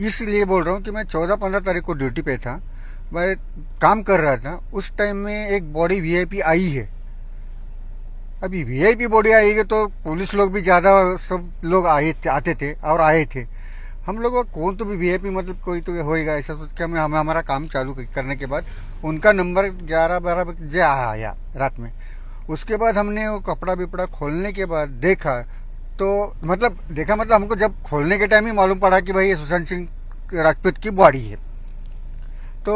इसलिए बोल रहा हूँ कि मैं 14-15 तारीख को ड्यूटी पे था, मैं काम कर रहा था। उस टाइम में एक बॉडी वीआईपी आई है। अभी वीआईपी बॉडी आई है तो पुलिस लोग भी ज्यादा सब लोग आते थे और आए थे। हम लोगों का कौन तो भी वीआईपी मतलब कोई तो होएगा ऐसा सोच के हम हमारा काम चालू करने के बाद उनका नंबर 11-12 बजे आया रात में। उसके बाद हमने वो कपड़ा बिपड़ा खोलने के बाद देखा मतलब हमको जब खोलने के टाइम ही मालूम पड़ा कि भाई ये सुशांत सिंह राजपूत की बॉडी है। तो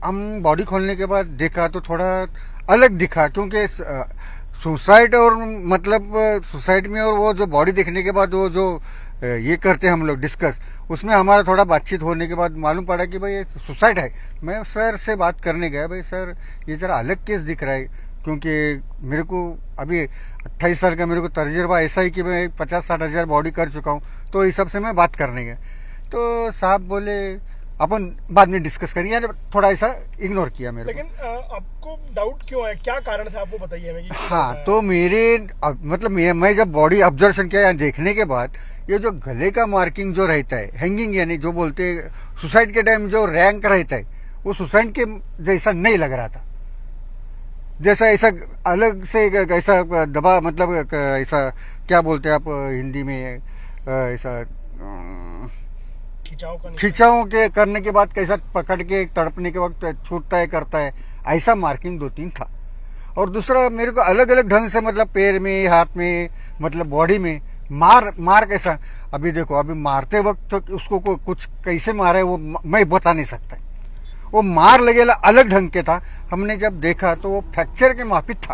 हम बॉडी खोलने के बाद देखा तो थोड़ा अलग दिखा, क्योंकि सुसाइड और मतलब सुसाइड में और वो जो बॉडी देखने के बाद वो जो ये करते हैं हम लोग डिस्कस, उसमें हमारा थोड़ा बातचीत होने के बाद मालूम पड़ा कि भाई ये सुसाइड है। मैं सर से बात करने गया, भाई सर ये जरा अलग केस दिख रहा है, क्योंकि मेरे को अभी 28 साल का मेरे को तजुर्बा ऐसा ही कि मैं 50-60 हजार बॉडी कर चुका हूँ। तो इस सब से मैं बात करने गया तो साहब बोले अपन बाद में डिस्कस करेंगे, यानी थोड़ा ऐसा इग्नोर किया मेरे लेकिन आपको डाउट क्यों है, क्या कारण था आपको बताइए हमें। हाँ, तो मेरे मतलब मैं जब बॉडी ऑब्जर्वेशन किया देखने के बाद ये जो गले का मार्किंग जो रहता है हैंगिंग, यानी जो बोलते हैं सुसाइड के टाइम जो रैंक रहता है वो सुसाइड के जैसा नहीं लग रहा था। जैसा ऐसा अलग से ऐसा दबा मतलब ऐसा क्या बोलते हैं आप हिंदी में ऐसा खिंचाव के करने के बाद कैसा पकड़ के तड़पने के वक्त छूटता है करता है, ऐसा मार्किंग 2-3 था। और दूसरा मेरे को अलग अलग ढंग से मतलब पैर में हाथ में मतलब बॉडी में मार कैसा, अभी देखो अभी मारते वक्त तो उसको कुछ कैसे मारा है वो मैं बता नहीं सकता। वो मार लगेला अलग ढंग के था। हमने जब देखा तो वो फ्रैक्चर के माफिक था।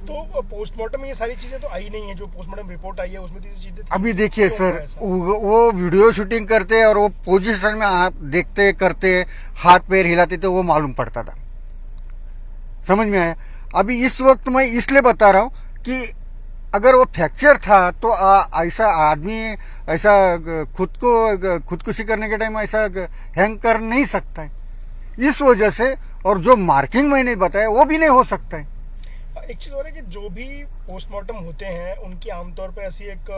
तो पोस्टमार्टम में ये सारी चीजें तो आई नहीं है, जो पोस्टमार्टम रिपोर्ट आई है उसमें तो चीजें अभी देखिए सर, वो वीडियो शूटिंग करते और वो पोजीशन में आप देखते करते हाथ पैर हिलाते तो वो मालूम पड़ता था, समझ में आया। अभी इस वक्त मैं इसलिए बता रहा हूँ कि अगर वो फ्रैक्चर था तो ऐसा आदमी ऐसा खुदकुशी करने के टाइम ऐसा हैंग कर नहीं सकता है, इस वजह से। और जो मार्किंग मैंने बताया वो भी नहीं हो सकता है। एक चीज और है कि जो भी पोस्टमार्टम होते हैं उनकी आमतौर पर ऐसी एक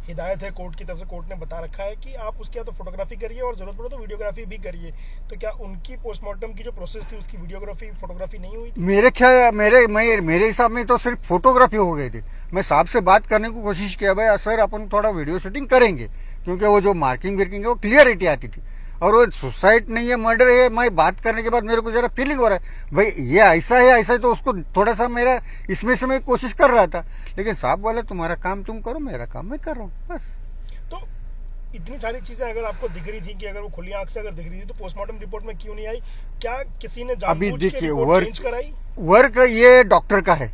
हिदायत है कोर्ट की तरफ से, कोर्ट ने बता रखा है कि आप उसकी या तो फोटोग्राफी करिए और जरूरत पड़े तो वीडियोग्राफी भी करिए। तो क्या उनकी पोस्टमार्टम की जो प्रोसेस थी उसकी वीडियोग्राफी फोटोग्राफी नहीं हुई थी? मेरे ख्याल मेरे हिसाब में तो सिर्फ फोटोग्राफी हो गई थी। मैं साहब से बात करने की कोशिश किया, भाई सर अपन थोड़ा वीडियो शूटिंग करेंगे, क्योंकि वो जो मार्किंग है वो क्लियरिटी आती थी। और वो सुसाइड नहीं है मर्डर है, मैं बात करने के बाद मेरे को जरा फीलिंग हो रहा है भाई ये ऐसा है तो उसको थोड़ा सा मेरा इसमें से मैं कोशिश कर रहा था। लेकिन साहब बोले तुम्हारा काम तुम करो, मेरा काम मैं कर रहा हूँ बस। तो इतनी सारी चीजें अगर आपको दिख रही थी कि अगर वो खुली आंख से अगर दिख रही थी तो पोस्टमार्टम रिपोर्ट में क्यों नहीं आई? क्या किसी ने जानबूझ के रिपोर्ट चेंज कराई? वर्क ये डॉक्टर का है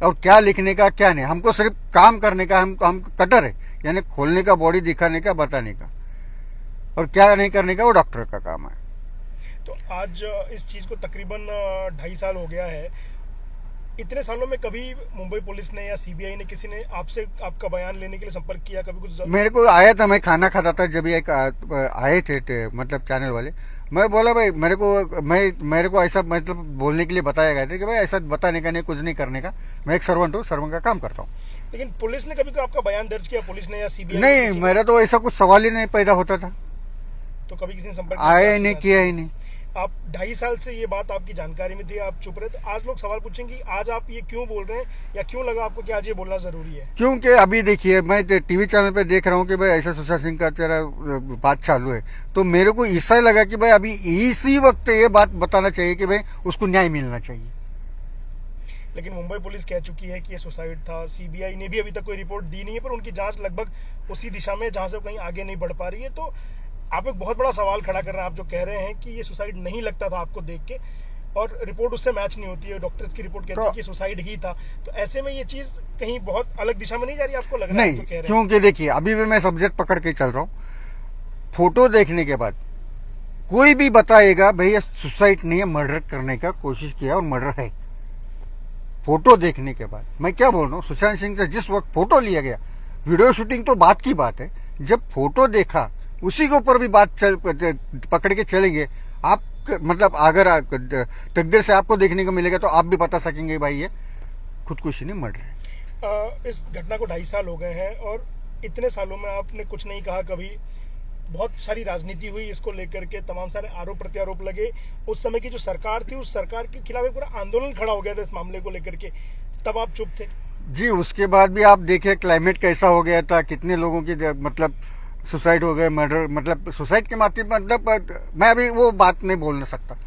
और क्या लिखने का क्या नहीं, हमको सिर्फ काम करने का। हम कटर है, यानी खोलने का, बॉडी दिखाने का, बताने का, और क्या नहीं करने का वो डॉक्टर का काम है। तो आज इस चीज को तकरीबन 2.5 साल हो गया है। इतने सालों में कभी मुंबई पुलिस ने या सीबीआई ने किसी ने आपसे आपका बयान लेने के लिए संपर्क किया? कभी कुछ मेरे को आया था, मैं खाना खाता था जब एक आए थे मतलब चैनल वाले। मैं बोला भाई मेरे को ऐसा मतलब बोलने के लिए बताया गया था कि भाई ऐसा बताने का नहीं, कुछ नहीं करने का, मैं एक सर्वेंट हूँ, सर्वेंट का काम करता हूँ। लेकिन पुलिस ने कभी आपका बयान दर्ज किया, पुलिस ने या सीबीआई? नहीं, मेरा तो ऐसा कुछ सवाल ही नहीं पैदा होता था। तो कभी किसी ने संपर्क आया ही नहीं, किया ही नहीं। आप 2.5 साल से ये बात आपकी जानकारी में थी, आप चुप रहे, तो आज लोग सवाल पूछेंगे आज आप ये क्यों बोल रहे हैं, या क्यों लगा आपको कि आज ये बोलना जरूरी है? क्योंकि अभी देखिए मैं टीवी चैनल पे देख रहा हूँ कि भाई ऐसा सुशांत सिंह का तेरा बात चालू है, तो मेरे को ऐसा लगा कि भाई अभी इसी वक्त ये बात बताना चाहिए कि भाई उसको न्याय मिलना चाहिए। लेकिन मुंबई पुलिस कह चुकी है कि ये सुसाइड था। सीबीआई ने भी अभी तक कोई रिपोर्ट दी नहीं है, पर उनकी जांच लगभग उसी दिशा में जहां से कहीं आगे नहीं बढ़ पा रही है। तो आप एक बहुत बड़ा सवाल खड़ा कर रहे हैं, आप जो कह रहे हैं कि ये सुसाइड नहीं लगता था आपको देख के, और रिपोर्ट उससे मैच नहीं होती है, डॉक्टर्स की रिपोर्ट कहती है कि सुसाइड ही था। तो ऐसे में ये चीज कहीं बहुत अलग दिशा में नहीं जा रही, आपको लग रहा है? नहीं, क्योंकि देखिए अभी भी मैं सब्जेक्ट पकड़ के चल रहा हूँ। फोटो देखने के बाद कोई भी बताएगा भैया सुसाइड नहीं है, मर्डर करने का कोशिश किया और मर्डर है। फोटो देखने के बाद मैं क्या बोल रहा हूँ, सुशांत सिंह से जिस वक्त फोटो लिया गया, वीडियो शूटिंग तो बात की बात है, जब फोटो देखा उसी के ऊपर भी बात पकड़ के चलेंगे आप। मतलब अगर तकदीर से आपको देखने को मिलेगा तो आप भी बता सकेंगे भाई ये खुदकुशी नहीं, मर्डर है। इस घटना को 2.5 साल हो गए हैं और इतने सालों में आपने कुछ नहीं कहा कभी, बहुत सारी राजनीति हुई इसको लेकर के, तमाम सारे आरोप प्रत्यारोप लगे, उस समय की जो सरकार थी उस सरकार के खिलाफ एक पूरा आंदोलन खड़ा हो गया था इस मामले को लेकर के, तब आप चुप थे। जी, उसके बाद भी आप देखिए क्लाइमेट कैसा हो गया था, कितने लोगों की मतलब सुसाइड हो गए, मर्डर, मतलब सुसाइड के माध्यम, मतलब मैं अभी वो बात नहीं बोल सकता,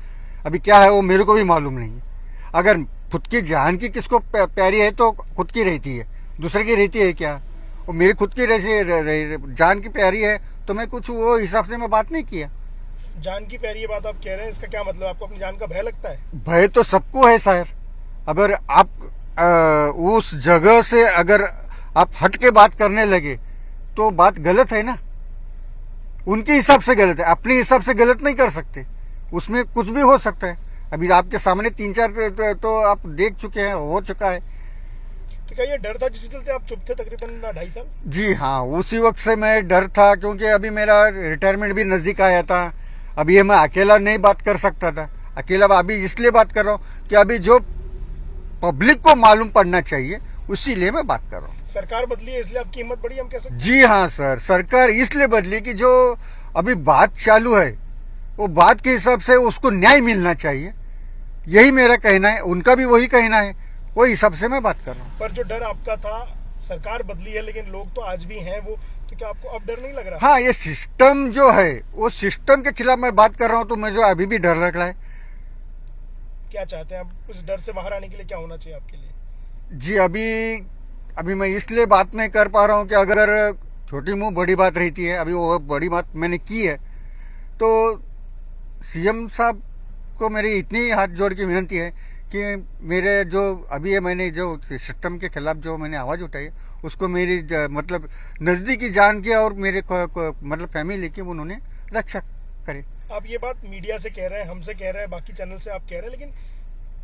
अभी क्या है वो मेरे को भी मालूम नहीं है। अगर खुद की जान की किसको प्यारी है तो खुद की रहती है, दूसरे की रहती है क्या? वो मेरी खुद की जान की प्यारी है तो मैं कुछ वो हिसाब से मैं बात नहीं किया। जान की प्यारी ये बात आप कह रहे हैं, इसका क्या मतलब? आपको अपनी जान का भय लगता है? भय तो सबको है सर। अगर आप उस जगह से अगर आप हट के बात करने लगे तो बात गलत है ना, उनके हिसाब से गलत है, अपने हिसाब से गलत नहीं कर सकते, उसमें कुछ भी हो सकता है। अभी आपके सामने 3-4 तो आप देख चुके हैं, हो चुका है। तो क्या ये डर था जिसके चलते आप चुप थे तकरीबन 2.5 साल? जी हाँ, उसी वक्त से मैं डर था, क्योंकि अभी मेरा रिटायरमेंट भी नजदीक आया था। अभी ये मैं अकेला नहीं बात कर सकता था, अकेला अभी इसलिए बात कर रहा हूँ कि अभी जो पब्लिक को मालूम पड़ना चाहिए उसीलिए मैं बात कर रहा हूँ। सरकार बदली है इसलिए आपकी हिम्मत बढ़ी, हम कह सकते हैं? जी हाँ सर, सरकार इसलिए बदली कि जो अभी बात चालू है वो बात के हिसाब से उसको न्याय मिलना चाहिए, यही मेरा कहना है, उनका भी वही कहना है, वही हिसाब से मैं बात कर रहा हूँ। पर जो डर आपका था, सरकार बदली है लेकिन लोग तो आज भी हैं वो, तो क्या आपको अब डर नहीं लग रहा? हाँ, ये सिस्टम जो है वो सिस्टम के खिलाफ मैं बात कर रहा हूँ, तो मुझे अभी भी डर लग रहा है। क्या चाहते हैं आप उस डर से बाहर आने के लिए? क्या होना चाहिए आपके लिए? जी, अभी मैं इसलिए बात नहीं कर पा रहा हूँ कि अगर छोटी मुंह बड़ी बात रहती है, अभी वो बड़ी बात मैंने की है, तो सीएम साहब को मेरी इतनी हाथ जोड़ की विनती है कि मेरे जो अभी है, मैंने जो सिस्टम के खिलाफ जो मैंने आवाज उठाई है उसको मेरी मतलब नजदीकी जान के और मेरे मतलब फैमिली की उन्होंने रक्षा करे। आप ये बात मीडिया से कह रहे हैं, हमसे कह रहे हैं, बाकी चैनल से आप कह रहे हैं, लेकिन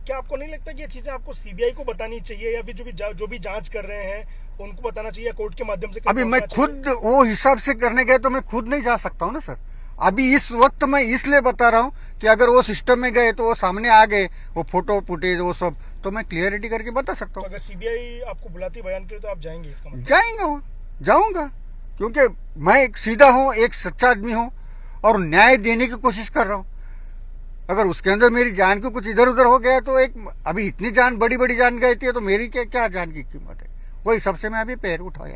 क्या आपको नहीं लगता कि ये चीजें आपको सीबीआई को बतानी चाहिए, या फिर जो भी जांच कर रहे हैं उनको बताना चाहिए, कोर्ट के माध्यम से? अभी मैं खुद वो हिसाब से करने गए तो मैं खुद नहीं जा सकता हूँ ना सर। अभी इस वक्त मैं इसलिए बता रहा हूँ कि अगर वो सिस्टम में गए तो वो सामने आ गए, वो फोटो फुटेज वो सब, तो मैं क्लियरिटी करके बता सकता हूँ। तो अगर सीबीआई आपको बुलाती बयान के लिए तो आप जाएंगे? इसका मतलब जाएंगे, वहाँ जाऊंगा, क्योंकि मैं एक सीधा हूँ, एक सच्चा आदमी हूँ और न्याय देने की कोशिश कर रहा हूँ। अगर उसके अंदर मेरी जान को कुछ इधर उधर हो गया तो एक अभी इतनी जान बड़ी बड़ी जान गई थी तो मेरी क्या जान की कीमत है, वही सबसे मैं अभी पैर उठाया।